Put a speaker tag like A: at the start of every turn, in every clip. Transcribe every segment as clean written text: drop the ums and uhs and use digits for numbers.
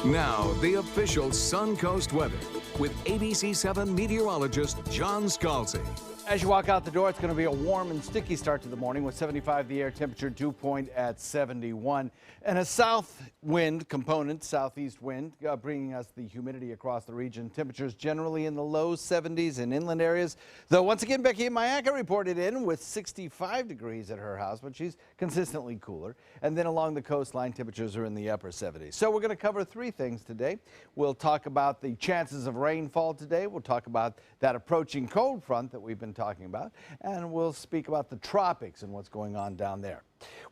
A: Now, the official Suncoast weather with ABC7 meteorologist John Scalzi.
B: As you walk out the door, it's going to be a warm and sticky start to the morning with 75 the air temperature, dew point at 71. And a south wind component, southeast wind, bringing us the humidity across the region. Temperatures generally in the low 70s in inland areas. Though once again, Becky in Mayaca reported in with 65 degrees at her house, but she's consistently cooler. And then along the coastline, temperatures are in the upper 70s. So we're going to cover three things today. We'll talk about the chances of rainfall today. We'll talk about that approaching cold front that we've been talking about, and we'll speak about the tropics and what's going on down there.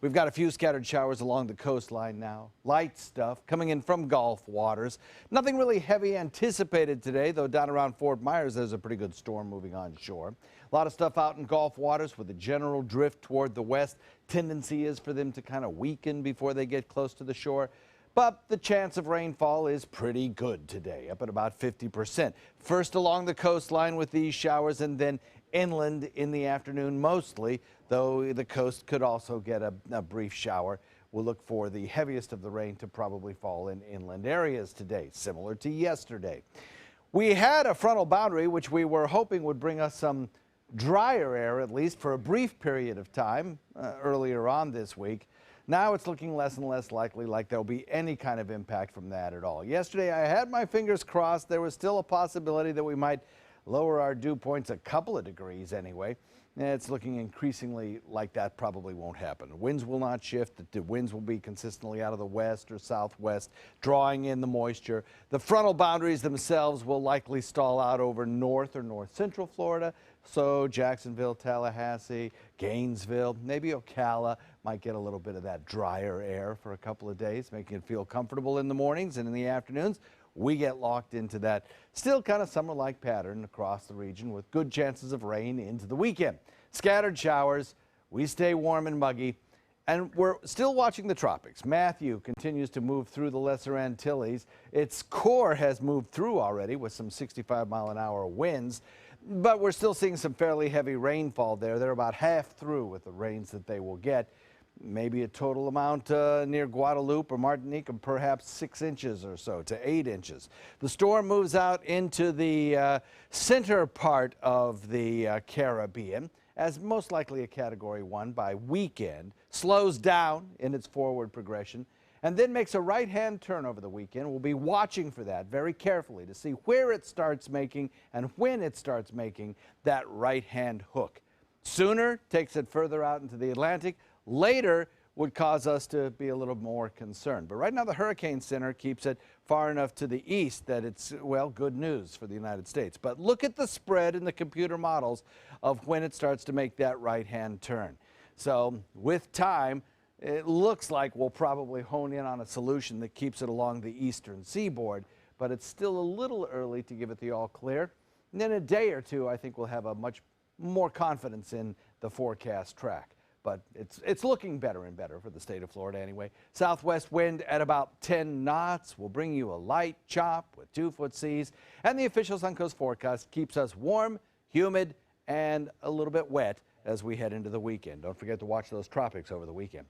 B: We've got a few scattered showers along the coastline now. Light stuff coming in from Gulf waters. Nothing really heavy anticipated today, though down around Fort Myers there's a pretty good storm moving on shore. A lot of stuff out in Gulf waters with a general drift toward the west. Tendency is for them to kind of weaken before they get close to the shore. But the chance of rainfall is pretty good today, up at about 50%. First along the coastline with these showers, and then inland in the afternoon mostly, though the coast could also get a brief shower. We'll look for the heaviest of the rain to probably fall in inland areas today, similar to yesterday. We had a frontal boundary which we were hoping would bring us some drier air, at least for a brief period of time earlier on this week. Now it's looking less and less likely like there'll be any kind of impact from that at all. Yesterday I had my fingers crossed. There was still a possibility that we might lower our dew points a couple of degrees anyway. It's looking increasingly like that probably won't happen. Winds will not shift. The winds will be consistently out of the west or southwest, drawing in the moisture. The frontal boundaries themselves will likely stall out over north or north central Florida. So Jacksonville, Tallahassee, Gainesville, maybe Ocala might get a little bit of that drier air for a couple of days, making it feel comfortable in the mornings, and in the afternoons we get locked into that still kind of summer-like pattern across the region with good chances of rain into the weekend. Scattered showers, we stay warm and muggy, and we're still watching the tropics. Matthew continues to move through the Lesser Antilles. Its core has moved through already with some 65-mile-an-hour winds, but we're still seeing some fairly heavy rainfall there. They're about half through with the rains that they will get. Maybe a total amount near Guadalupe or Martinique of perhaps 6 inches or so to 8 inches. The storm moves out into the center part of the Caribbean as most likely a Category 1 by weekend, slows down in its forward progression, and then makes a right-hand turn over the weekend. We'll be watching for that very carefully to see where it starts making and when it starts making that right-hand hook. Sooner takes it further out into the Atlantic. Later would cause us to be a little more concerned. But right now the Hurricane Center keeps it far enough to the east that it's, well, good news for the United States. But look at the spread in the computer models of when it starts to make that right-hand turn. So with time, it looks like we'll probably hone in on a solution that keeps it along the eastern seaboard, but it's still a little early to give it the all clear. And in a day or two, I think we'll have a much more confidence in the forecast track. But it's looking better and better for the state of Florida anyway. Southwest wind at about 10 knots will bring you a light chop with 2-foot seas. And the official Suncoast forecast keeps us warm, humid, and a little bit wet as we head into the weekend. Don't forget to watch those tropics over the weekend.